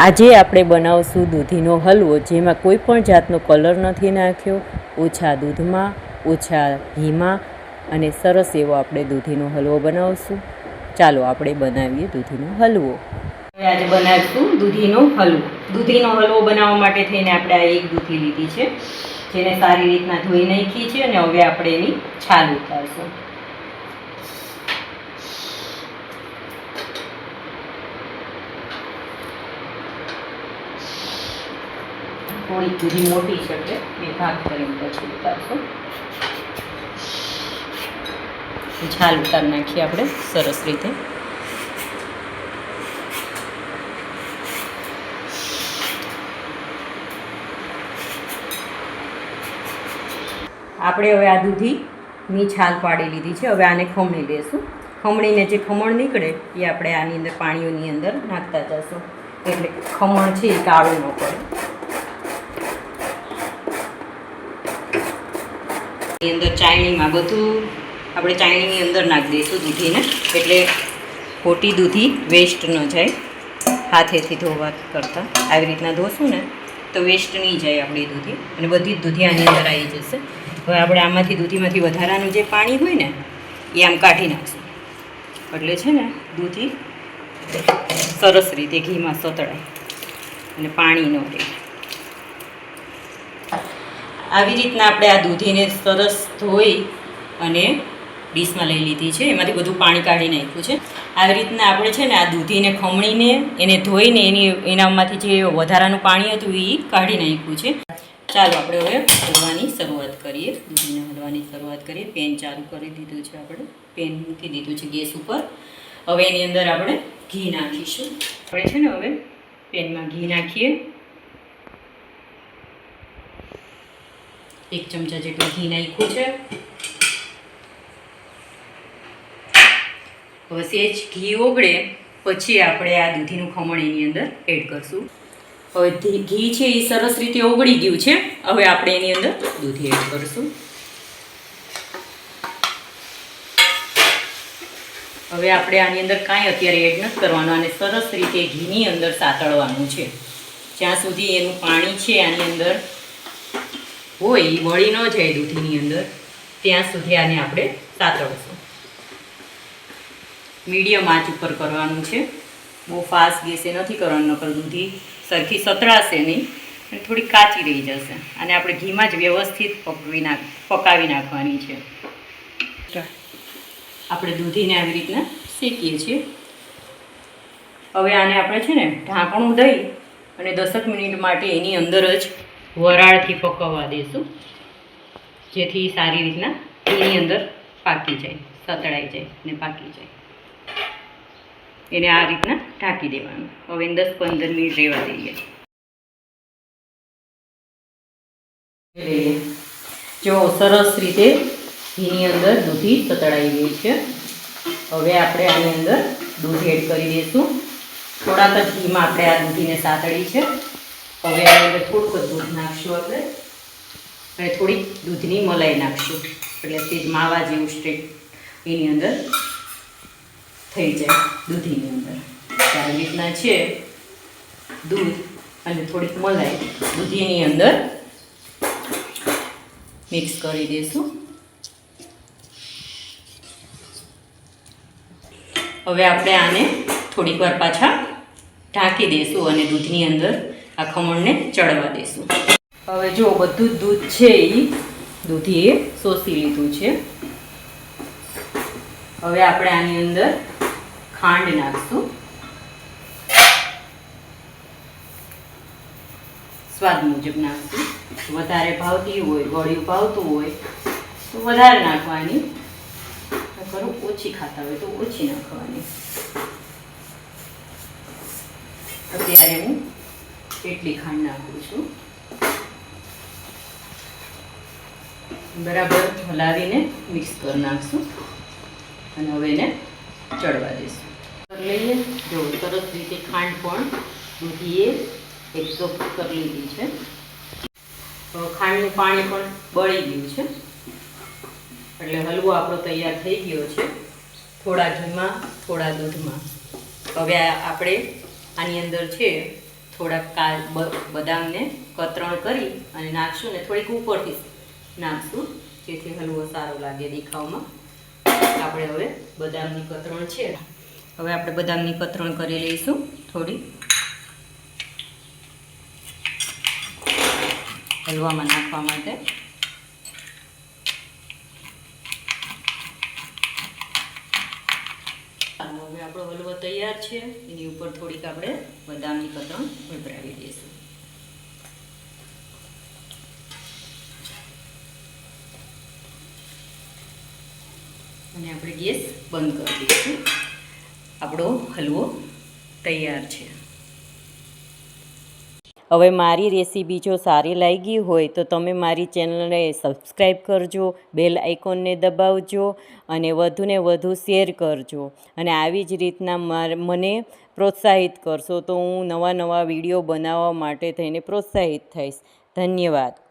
આજે આપણે બનાવશું દૂધીનો હલવો, જેમાં કોઈ પણ જાતનો કલર નથી નાખ્યો, ઓછા દૂધમાં, ઓછા ઘીમાં અને સરસ એવો આપણે દૂધીનો હલવો બનાવશું. ચાલો આપણે બનાવીએ દૂધીનો હલવો. હવે આજે બનાવીશું દૂધીનો હલવો. દૂધીનો હલવો બનાવવા માટે થઈને આપણે આ એક દૂધી લીધી છે, જેને સારી રીતના ધોઈ નાખી છે અને હવે આપણે એની છાલ ઉતારશું. થોડી દૂધી મોટી છે એટલે બે ભાગ કરીને પછી ઉતારશું. છાલ ઉતારી નાખીએ આપણે સરસ રીતે. આપણે હવે આ દૂધીની છાલ પાડી લીધી છે. હવે આને ખમણી લેશું. ખમણીને જે ખમણ નીકળે એ આપણે આની અંદર પાણીઓની અંદર નાખતા જશું, એટલે ખમણ છે એ કાળું ન પડે. એની અંદર ચાયણીમાં બધું આપણે ચાયણીની અંદર નાખી દઈશું દૂધીને, એટલે ખોટી દૂધી વેસ્ટ ન જાય. હાથેથી ધોવા કરતાં આવી રીતના ધોશું ને તો વેસ્ટ નહીં જાય આપણી દૂધી, અને બધી જ દૂધી આની અંદર આવી જશે. હવે આપણે આમાંથી દૂધીમાંથી વધારાનું જે પાણી હોય ને એ આમ કાઢી નાખશું, એટલે છે ને દૂધી સરસ રીતે ઘીમાં સતળાય અને પાણી ન રહે. આવી રીતના આપણે આ દૂધીને સરસ ધોઈ અને ડીશમાં લઈ લીધી છે. એમાંથી બધું પાણી કાઢી નાખ્યું છે. આવી રીતના આપણે છે ને આ દૂધીને ખમણીને એને ધોઈને એનામાંથી જે વધારાનું પાણી હતું એ કાઢી નાખ્યું છે. ચાલો આપણે હવે હલવાની શરૂઆત કરીએ. દૂધીને હલવાની શરૂઆત કરીએ. પેન ચાલુ કરી દીધું છે આપણે. પેન મૂકી દીધું છે ગેસ ઉપર. હવે એની અંદર આપણે ઘી નાખીશું. આપણે છે ને હવે પેનમાં ઘી નાખીએ. 1 ચમચા જેટલું ઘી નાખ્યું છે. હવે સેજ ઘી ઓગળે પછી આપણે આ દૂધીનું ખમણ એની અંદર એડ કરશું. હવે ઘી છે એ સરસ રીતે ઓગળી ગયું છે. હવે આપણે એની અંદર દૂધી એડ કરશું. હવે આપણે આની અંદર કાંઈ અત્યારે એડ નથી કરવાનું, અને સરસ રીતે ઘીની અંદર સાતળવાનું છે. જ્યાં સુધી એનું પાણી છે આની અંદર હોય એ વળી ન જાય દૂધીની અંદર, ત્યાં સુધી આને આપણે સાતળશું. મીડિયમ આંચ ઉપર કરવાનું છે, બહુ ફાસ્ટ ગેસે નથી કરવાનું, નકર દૂધી સરખી સતળાશે નહીં અને થોડી કાચી રહી જશે. અને આપણે ઘીમાં જ વ્યવસ્થિત પકાવી નાખવાની છે. આપણે દૂધીને આવી રીતના શેકીએ છીએ. હવે આને આપણે છે ને ઢાંકણું દઈ અને 10 મિનિટ માટે એની અંદર જ વરાળથી પકવવા દઈશું, જેથી સારી રીતના એની અંદર પાકી જાય, સતળાઈ જાય અને પાકી જાય. એને આ રીતના ઢાંકી દેવાનું. હવે 10-15 મિનિટ રહેવા દઈએ. જો સરસ રીતે ઘીની અંદર દૂધી સતળાઈ ગઈ છે. હવે આપણે આની અંદર દૂધ એડ કરી દઈશું. થોડાક જ ઘીમાં આપણે આ દૂધીને સાતળી છે. હવે આની અંદર થોડુંક જ દૂધ નાખશું આપણે, અને થોડીક દૂધની મલાઈ નાખશું, એટલે તે જ માવા જેવું સ્ટ્રેટ એની અંદર થઈ જાય. દૂધીની અંદર આવી રીતના છે દૂધ અને થોડીક મલાઈ દૂધીની અંદર મિક્સ કરી દઈશું. હવે આપણે આને થોડીક વાર પાછા ઢાંકી દઈશું અને દૂધની અંદર આ ખમણને ચડવા દઈશું. હવે જો બધું જ દૂધ છે એ દૂધીએ શોષી લીધું છે. હવે આપણે આની અંદર ખાંડ નાખશું. સ્વાદ મુજબ નાખશું. વધારે ભાવતી હોય, ગળ્યું ભાવતું હોય તો વધારે નાખવાની, ખરું ઓછી ખાતા હોય તો ઓછી નાખવાની. અત્યારે હું એટલી ખાંડ નાખું છું. બરાબર હલાવીને મિક્સ કરી નાખશું અને હવે એને ચડવા દઈશું. લઈએ જો સરસ રીતે ખાંડ પણ દૂધીએ એબ્ઝોર્બ કરી લીધી છે. ખાંડનું પાણી પણ બળી ગયું છે, એટલે હલવો આપણો તૈયાર થઈ ગયો છે. થોડા ઘીમાં થોડા દૂધમાં. હવે આપણે આની અંદર છે થોડાક બદામને કતરણ કરી અને નાખશું ને થોડીક ઉપરથી નાખશું, જેથી હલવો સારો લાગે દેખાવમાં. આપણે હવે બદામની કતરણ છે, હવે આપણે બદામની કતરણ કરી લઈશું થોડી હલવામાં નાખવા માટે. હવે આપણો હલવો તૈયાર છે. એની ઉપર થોડીક આપણે બદામની કતરણ ઉતરાવી દઈશું. અને આપણે ગેસ બંધ કરી દઈશું. આપણો હલવો તૈયાર છે. હવે મારી રેસીપી જો સારી લાગી હોય તો તમે મારી ચેનલને સબસ્ક્રાઈબ કરજો, બેલ આઇકોનને દબાવજો અને વધુને વધુ શેર કરજો. અને આવી જ રીતના મને પ્રોત્સાહિત કરશો તો હું નવા વિડીયો બનાવવા માટે થઈને પ્રોત્સાહિત થઈશ. ધન્યવાદ.